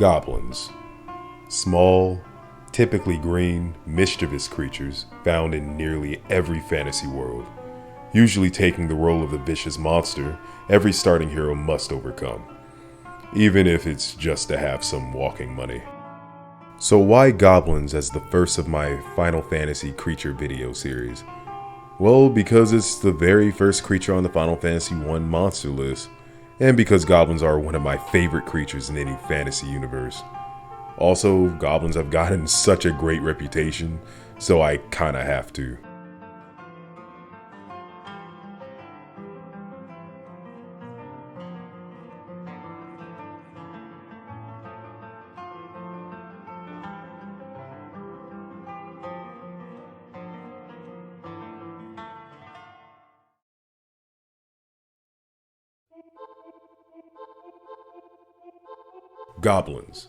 Goblins. Small, typically green, mischievous creatures found in nearly every fantasy world, usually taking the role of the vicious monster every starting hero must overcome, even if it's just to have some walking money. So why goblins as the first of my Final Fantasy creature video series? Well, because it's the very first creature on the Final Fantasy I monster list, and because goblins are one of my favorite creatures in any fantasy universe. Also, goblins have gotten such a great reputation, so I kinda have to. Goblins,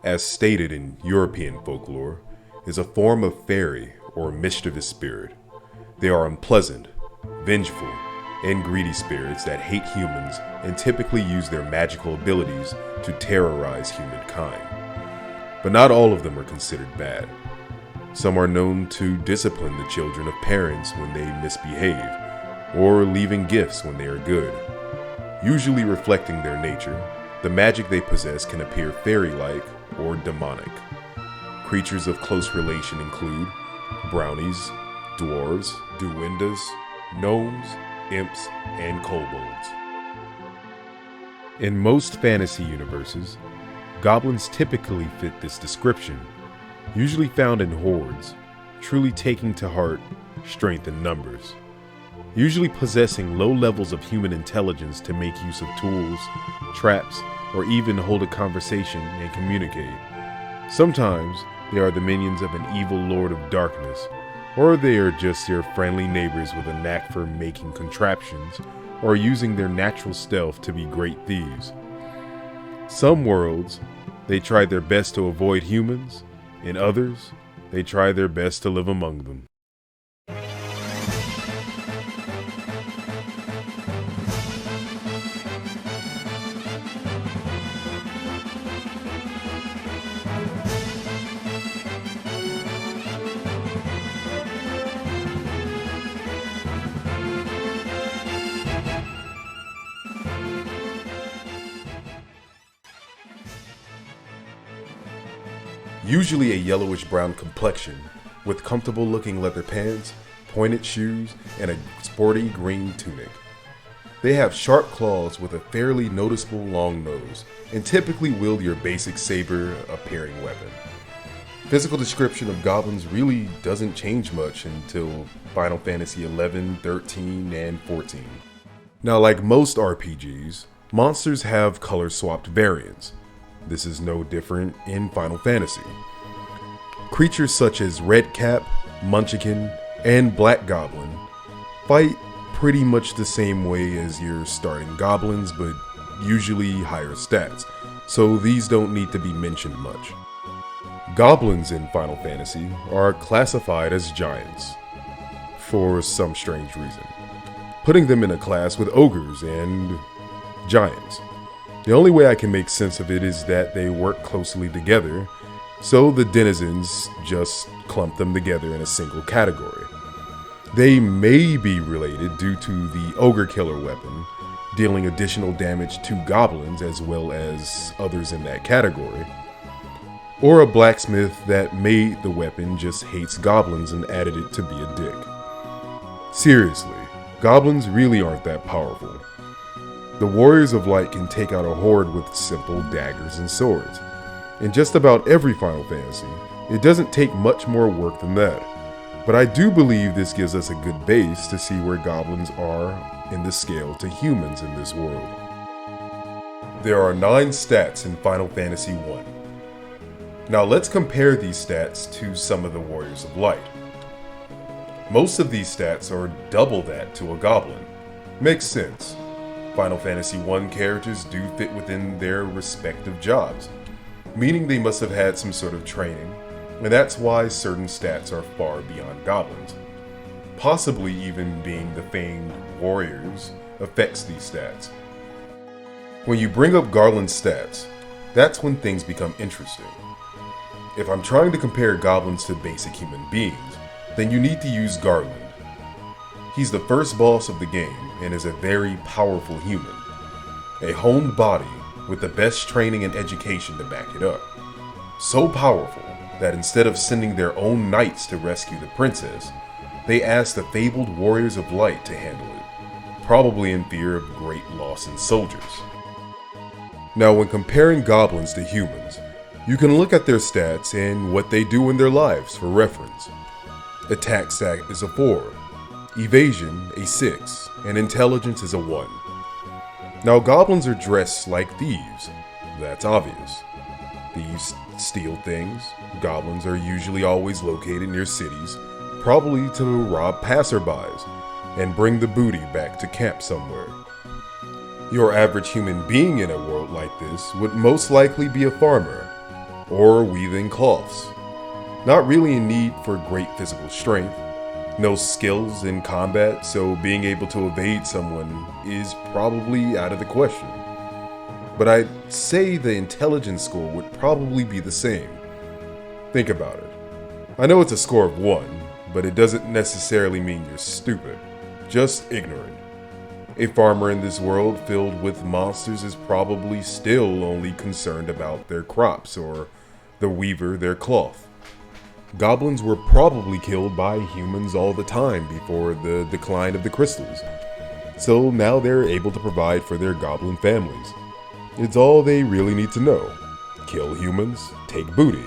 as stated in European folklore, is a form of fairy or mischievous spirit. They are unpleasant, vengeful, and greedy spirits that hate humans and typically use their magical abilities to terrorize humankind. But not all of them are considered bad. Some are known to discipline the children of parents when they misbehave, or leaving gifts when they are good. Usually reflecting their nature, the magic they possess can appear fairy-like or demonic. Creatures of close relation include brownies, dwarves, duendas, gnomes, imps, and kobolds. In most fantasy universes, goblins typically fit this description, usually found in hordes, truly taking to heart strength in numbers. Usually possessing low levels of human intelligence to make use of tools, traps, or even hold a conversation and communicate. Sometimes they are the minions of an evil lord of darkness, or they are just your friendly neighbors with a knack for making contraptions or using their natural stealth to be great thieves. Some worlds, they try their best to avoid humans. In others, they try their best to live among them. Usually a yellowish-brown complexion, with comfortable-looking leather pants, pointed shoes, and a sporty green tunic. They have sharp claws with a fairly noticeable long nose, and typically wield your basic saber-appearing weapon. Physical description of goblins really doesn't change much until Final Fantasy XI, 13, and 14. Now, like most RPGs, monsters have color-swapped variants. This is no different in Final Fantasy. Creatures such as Redcap, Munchkin, and Black Goblin fight pretty much the same way as your starting goblins, but usually higher stats, so these don't need to be mentioned much. Goblins in Final Fantasy are classified as giants, for some strange reason, putting them in a class with ogres and giants. The only way I can make sense of it is that they work closely together, so the denizens just clump them together in a single category. They may be related due to the ogre killer weapon, dealing additional damage to goblins as well as others in that category, or a blacksmith that made the weapon just hates goblins and added it to be a dick. Seriously, goblins really aren't that powerful. The Warriors of Light can take out a horde with simple daggers and swords. In just about every Final Fantasy, it doesn't take much more work than that. But I do believe this gives us a good base to see where goblins are in the scale to humans in this world. There are 9 stats in Final Fantasy I. Now let's compare these stats to some of the Warriors of Light. Most of these stats are double that to a goblin. Makes sense. Final Fantasy I characters do fit within their respective jobs, meaning they must have had some sort of training, and that's why certain stats are far beyond goblins. Possibly even being the famed warriors affects these stats. When you bring up goblin stats, That's when things become interesting. If I'm trying to compare goblins to basic human beings, then you need to use Garland. He's the first boss of the game and is a very powerful human. A honed body with the best training and education to back it up. So powerful that instead of sending their own knights to rescue the princess, they asked the fabled warriors of light to handle it, probably in fear of great loss in soldiers. Now, when comparing goblins to humans, you can look at their stats and what they do in their lives for reference. Attack stat is a 4, evasion a 6, and intelligence is a 1. Now, goblins are dressed like thieves. That's obvious. Thieves steal things. Goblins are usually always located near cities, probably to rob passerbys and bring the booty back to camp somewhere. Your average human being in a world like this would most likely be a farmer or weaving cloths. Not really in need for great physical strength, no skills in combat, so being able to evade someone is probably out of the question. But I'd say the intelligence score would probably be the same. Think about it. I know it's a score of 1, but it doesn't necessarily mean you're stupid, just ignorant. A farmer in this world filled with monsters is probably still only concerned about their crops or the weaver their cloth. Goblins were probably killed by humans all the time before the decline of the crystals, so now they're able to provide for their goblin families. It's all they really need to know. Kill humans, take booty.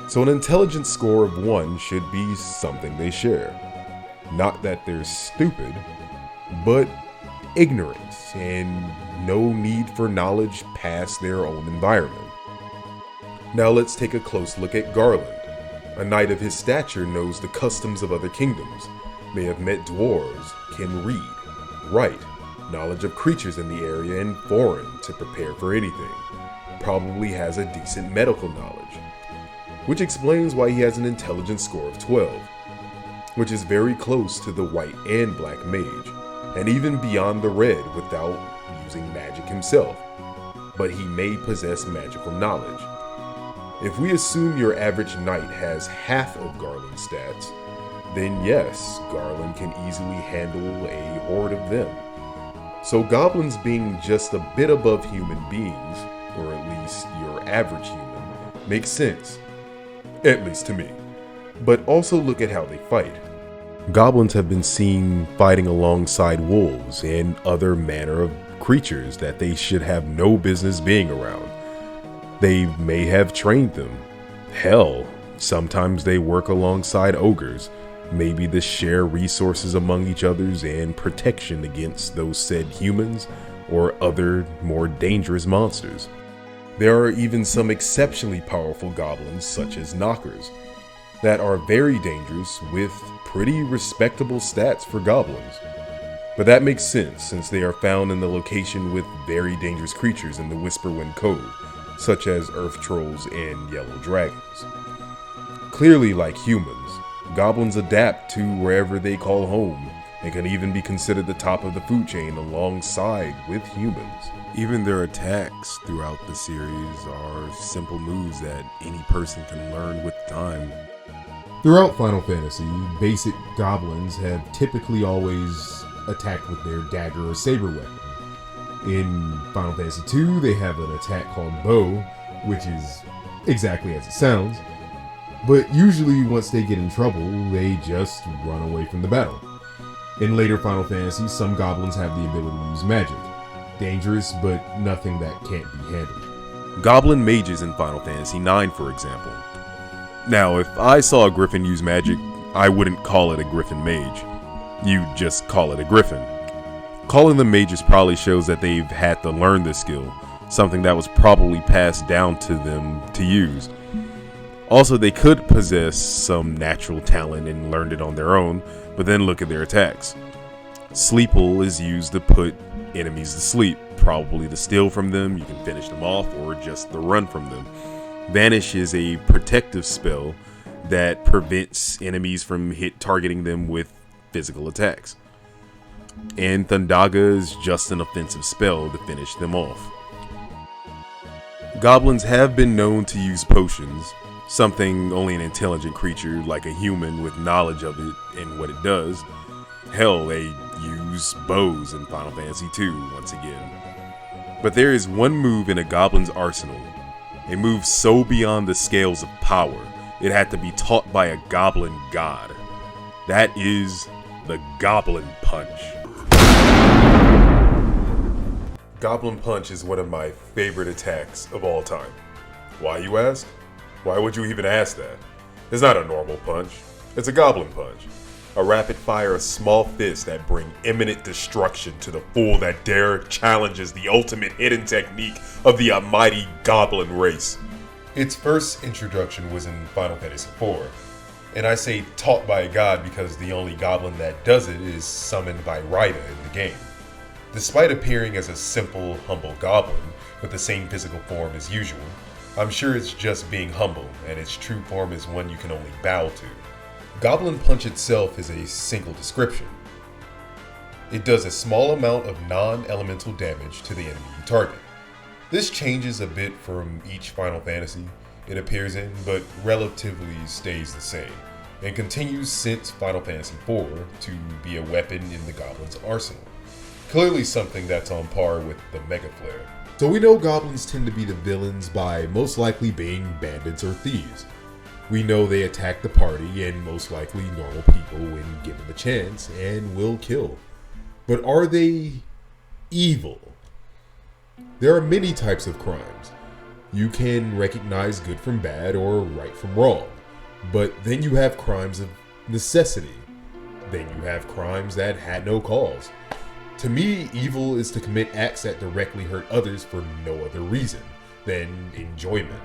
So an intelligence score of 1 should be something they share. Not that they're stupid, but ignorance and no need for knowledge past their own environment. Now let's take a close look at Garland. A knight of his stature knows the customs of other kingdoms, may have met dwarves, can read, write, knowledge of creatures in the area and foreign to prepare for anything, probably has a decent medical knowledge, which explains why he has an intelligence score of 12, which is very close to the white and black mage, and even beyond the red without using magic himself, but he may possess magical knowledge. If we assume your average knight has half of Garland's stats, then yes, Garland can easily handle a horde of them. So goblins being just a bit above human beings, or at least your average human, makes sense. At least to me. But also look at how they fight. Goblins have been seen fighting alongside wolves and other manner of creatures that they should have no business being around. They may have trained them. Hell, sometimes they work alongside ogres, maybe to share resources among each others and protection against those said humans or other more dangerous monsters. There are even some exceptionally powerful goblins such as knockers that are very dangerous with pretty respectable stats for goblins. But that makes sense since they are found in the location with very dangerous creatures in the Whisperwind Cove, such as earth trolls and yellow dragons. Clearly, like humans, goblins adapt to wherever they call home and can even be considered the top of the food chain alongside with humans. Even their attacks throughout the series are simple moves that any person can learn with time. Throughout Final Fantasy, basic goblins have typically always attacked with their dagger or saber weapon. In Final Fantasy II, they have an attack called Bow, which is exactly as it sounds, but usually once they get in trouble, they just run away from the battle. In later Final Fantasy, some goblins have the ability to use magic. Dangerous, but nothing that can't be handled. Goblin mages in Final Fantasy IX, for example. Now, if I saw a griffin use magic, I wouldn't call it a griffin mage. You just call it a griffin. Calling them mages probably shows that they've had to learn this skill, something that was probably passed down to them to use. Also, they could possess some natural talent and learned it on their own, but then look at their attacks. Sleeple is used to put enemies to sleep, probably to steal from them, you can finish them off, or just to run from them. Vanish is a protective spell that prevents enemies from targeting them with physical attacks. And Thundaga is just an offensive spell to finish them off. Goblins have been known to use potions, something only an intelligent creature like a human with knowledge of it and what it does. Hell, they use bows in Final Fantasy II once again. But there is one move in a goblin's arsenal, a move so beyond the scales of power, it had to be taught by a goblin god. That is the Goblin Punch. Goblin Punch is one of my favorite attacks of all time. Why, you ask? Why would you even ask that? It's not a normal punch, it's a Goblin Punch. A rapid-fire small fist that bring imminent destruction to the fool that dare challenges the ultimate hidden technique of the almighty Goblin race. Its first introduction was in Final Fantasy IV, and I say taught by a god because the only goblin that does it is summoned by Ryda in the game. Despite appearing as a simple, humble goblin with the same physical form as usual, I'm sure it's just being humble, and its true form is one you can only bow to. Goblin Punch itself is a single description. It does a small amount of non-elemental damage to the enemy you target. This changes a bit from each Final Fantasy it appears in, but relatively stays the same, and continues since Final Fantasy IV to be a weapon in the Goblin's arsenal. Clearly something that's on par with the Mega Flare. So we know goblins tend to be the villains by most likely being bandits or thieves. We know they attack the party and most likely normal people when given the chance and will kill. But are they evil? There are many types of crimes. You can recognize good from bad or right from wrong. But then you have crimes of necessity. Then you have crimes that had no cause. To me, evil is to commit acts that directly hurt others for no other reason than enjoyment,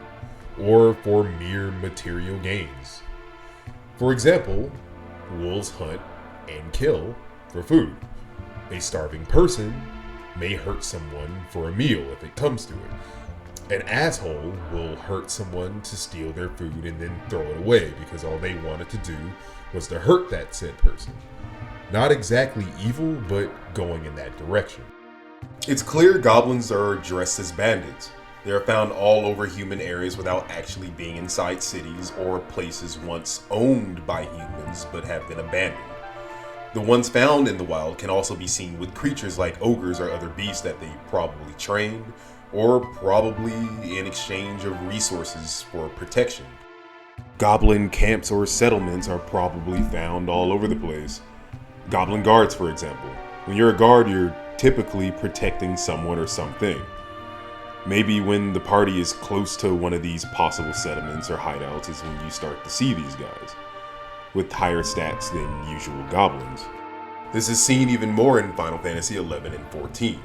or for mere material gains. For example, wolves hunt and kill for food. A starving person may hurt someone for a meal if it comes to it. An asshole will hurt someone to steal their food and then throw it away because all they wanted to do was to hurt that said person. Not exactly evil, but going in that direction. It's clear goblins are dressed as bandits. They are found all over human areas without actually being inside cities or places once owned by humans but have been abandoned. The ones found in the wild can also be seen with creatures like ogres or other beasts that they probably trained, or probably in exchange of resources for protection. Goblin camps or settlements are probably found all over the place. Goblin guards, for example. When you're a guard, you're typically protecting someone or something. Maybe when the party is close to one of these possible settlements or hideouts is when you start to see these guys, with higher stats than usual goblins. This is seen even more in Final Fantasy XI and XIV.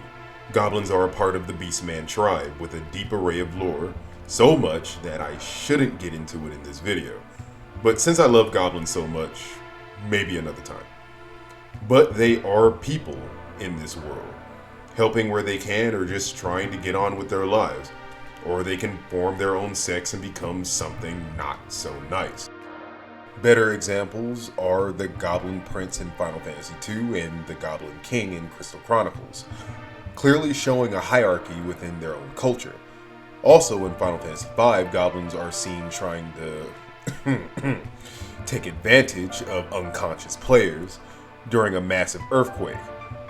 Goblins are a part of the Beastman tribe with a deep array of lore, so much that I shouldn't get into it in this video. But since I love goblins so much, maybe another time. But they are people in this world, helping where they can or just trying to get on with their lives. Or they can form their own sects and become something not so nice. Better examples are the Goblin Prince in Final Fantasy II and the Goblin King in Crystal Chronicles, clearly showing a hierarchy within their own culture. Also in Final Fantasy V, goblins are seen trying to take advantage of unconscious players during a massive earthquake,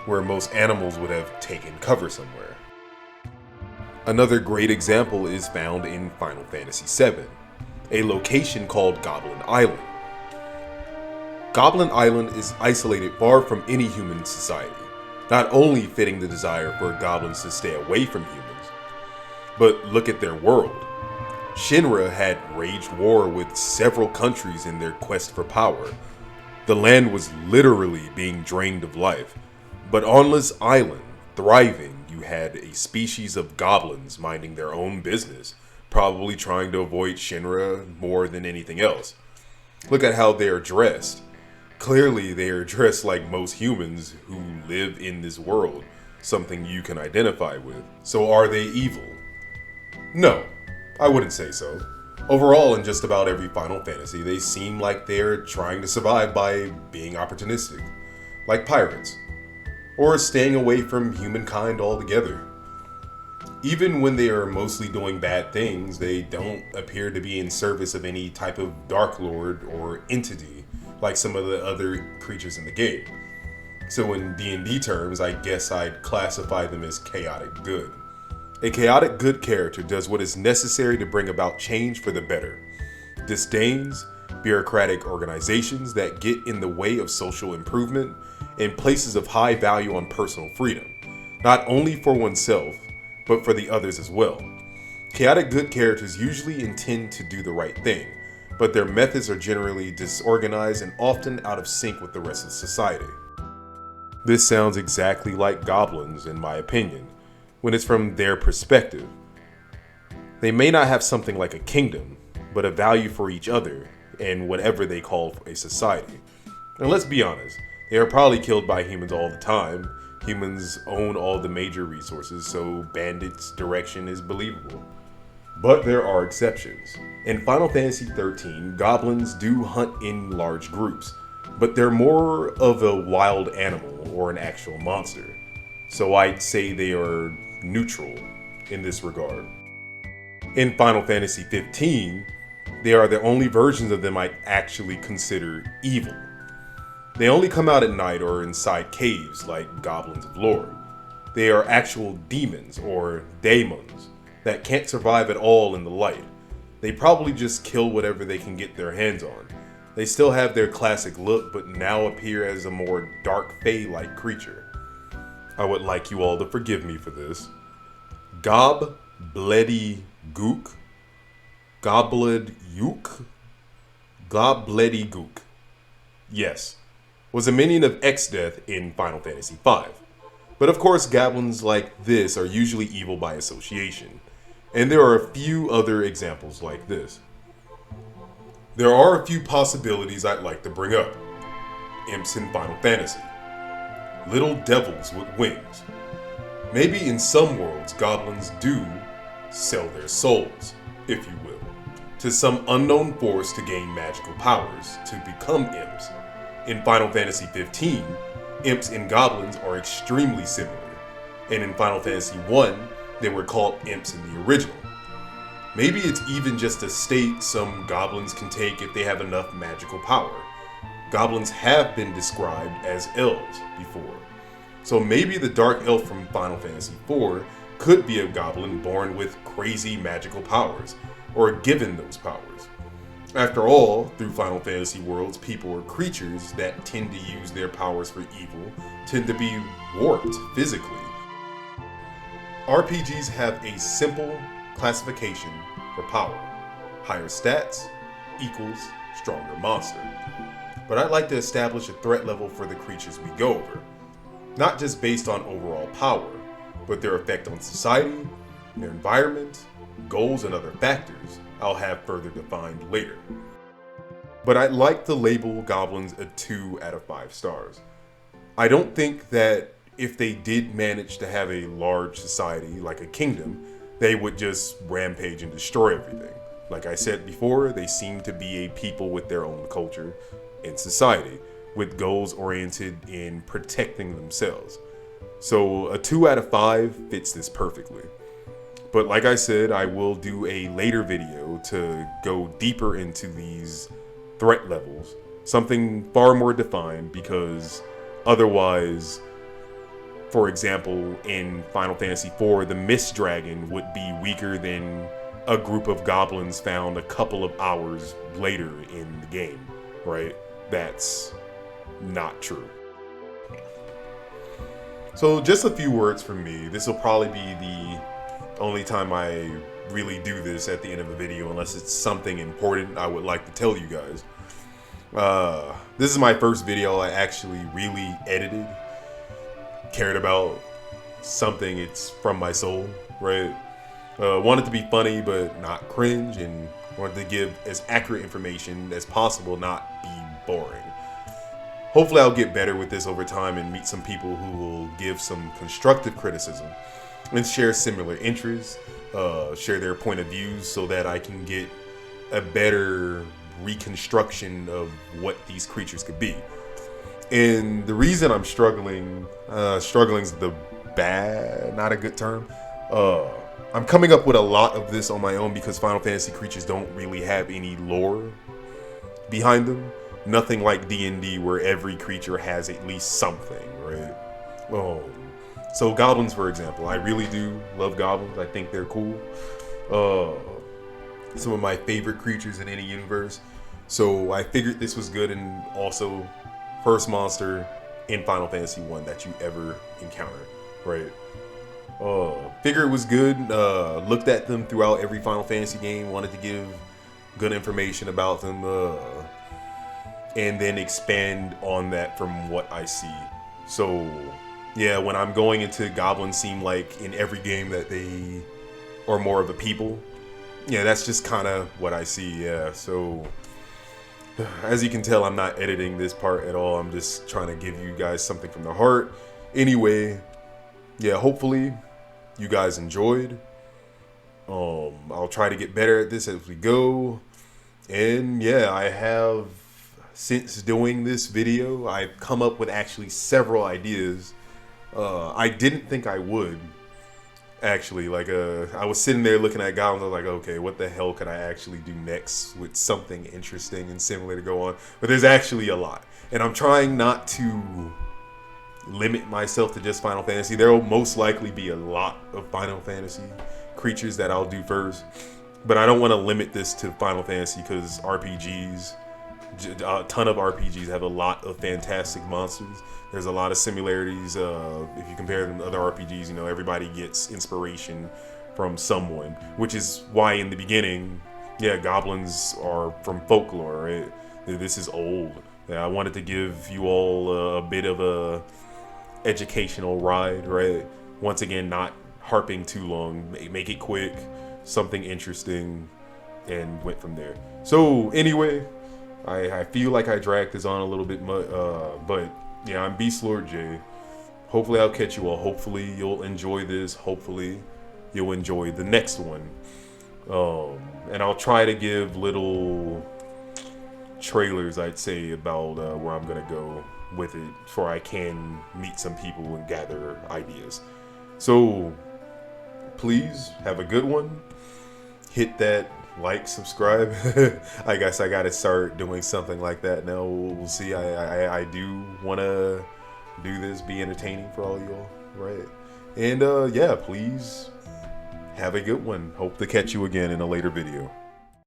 where most animals would have taken cover somewhere. Another great example is found in Final Fantasy VII, a location called Goblin Island. Goblin Island is isolated far from any human society, not only fitting the desire for goblins to stay away from humans, but look at their world. Shinra had waged war with several countries in their quest for power. The land was literally being drained of life, but on this island, thriving, you had a species of goblins minding their own business, probably trying to avoid Shinra more than anything else. Look at how they are dressed. Clearly they are dressed like most humans who live in this world, something you can identify with. So are they evil? No, I wouldn't say so. Overall, in just about every Final Fantasy, they seem like they're trying to survive by being opportunistic, like pirates, or staying away from humankind altogether. Even when they are mostly doing bad things, they don't appear to be in service of any type of Dark Lord or entity like some of the other creatures in the game. So in D&D terms, I guess I'd classify them as chaotic good. A chaotic good character does what is necessary to bring about change for the better. Disdains bureaucratic organizations that get in the way of social improvement and places of high value on personal freedom, not only for oneself, but for the others as well. Chaotic good characters usually intend to do the right thing, but their methods are generally disorganized and often out of sync with the rest of society. This sounds exactly like goblins, in my opinion, when it's from their perspective. They may not have something like a kingdom, but a value for each other and whatever they call a society. And let's be honest, they are probably killed by humans all the time. Humans own all the major resources, so bandits' direction is believable. But there are exceptions. In Final Fantasy XIII, goblins do hunt in large groups, but they're more of a wild animal or an actual monster. So I'd say they are neutral in this regard. In Final Fantasy XV, they are the only versions of them I'd actually consider evil. They only come out at night or inside caves like goblins of lore. They are actual demons or daemons that can't survive at all in the light. They probably just kill whatever they can get their hands on. They still have their classic look, but now appear as a more dark fae-like creature. I would like you all to forgive me for this. Gobledy Gook? Goblid Yuk? Gobledy Gook. Yes, was a minion of Exdeath in Final Fantasy V. But of course, goblins like this are usually evil by association, and there are a few other examples like this. There are a few possibilities I'd like to bring up. Imps in Final Fantasy. Little devils with wings. Maybe in some worlds, goblins do sell their souls, if you will, to some unknown force to gain magical powers, to become imps. In Final Fantasy XV, imps and goblins are extremely similar, and in Final Fantasy I, they were called imps in the original. Maybe it's even just a state some goblins can take if they have enough magical power. Goblins have been described as elves before, so maybe the dark elf from Final Fantasy IV could be a goblin born with crazy magical powers, or given those powers. After all, through Final Fantasy worlds, people or creatures that tend to use their powers for evil tend to be warped physically. RPGs have a simple classification for power. Higher stats equals stronger monster. But I'd like to establish a threat level for the creatures we go over, not just based on overall power, but their effect on society, their environment, goals, and other factors I'll have further defined later. But I'd like to label goblins a 2 out of 5 stars. I don't think that if they did manage to have a large society like a kingdom, they would just rampage and destroy everything. Like I said before, they seem to be a people with their own culture and society, with goals oriented in protecting themselves. So a 2 out of 5 fits this perfectly. But like I said, I will do a later video to go deeper into these threat levels, something far more defined, because otherwise, for example, in Final Fantasy IV, the Mist Dragon would be weaker than a group of goblins found a couple of hours later in the game, right? That's not true. So just a few words from me. This will probably be the only time I really do this at the end of a video, unless it's something important I would like to tell you guys. This is my first video I actually really edited, cared about something, it's from my soul, right? Wanted to be funny but not cringe, and wanted to give as accurate information as possible, not be boring. Hopefully I'll get better with this over time and meet some people who will give some constructive criticism and share similar interests, share their point of views, so that I can get a better reconstruction of what these creatures could be. And the reason I'm struggling is the bad, not a good term. I'm coming up with a lot of this on my own because Final Fantasy creatures don't really have any lore behind them. Nothing like D&D where every creature has at least something, right? So goblins, for example, I really do love goblins. I think they're cool. Some of my favorite creatures in any universe. So I figured this was good, and also first monster in Final Fantasy 1 that you ever encounter, right? Figure it was good. Looked at them throughout every Final Fantasy game. Wanted to give good information about them, and then expand on that from what I see. So, yeah, when I'm going into goblins, seem like in every game that they are more of a people. Yeah, that's just kind of what I see. Yeah, so as you can tell, I'm not editing this part at all. I'm just trying to give you guys something from the heart. Anyway, yeah, hopefully you guys enjoyed. I'll try to get better at this as we go. And yeah, I have, since doing this video, I've come up with actually several ideas. I didn't think I would. Actually, like, I was sitting there looking at goblins. I was like, okay, what the hell could I actually do next with something interesting and similar to go on? But there's actually a lot. And I'm trying not to limit myself to just Final Fantasy. There will most likely be a lot of Final Fantasy creatures that I'll do first. But I don't want to limit this to Final Fantasy because RPGs, a ton of RPGs have a lot of fantastic monsters. There's a lot of similarities. If you compare them to other RPGs, you know, everybody gets inspiration from someone, which is why in the beginning, yeah, goblins are from folklore, right? This is old. Yeah, I wanted to give you all a bit of a educational ride, right? Once again, not harping too long, make it quick, something interesting, and went from there. So anyway, I feel like I dragged this on a little bit, but yeah, I'm Beast Lord J. Hopefully I'll catch you all. Hopefully you'll enjoy this. Hopefully you'll enjoy the next one. And I'll try to give little trailers, I'd say, about where I'm gonna go with it before I can meet some people and gather ideas. So please have a good one. Hit that like, subscribe. I guess I gotta start doing something like that now. We'll see. I do want to do this, be entertaining for all y'all, right? And yeah, please have a good one. Hope to catch you again in a later video.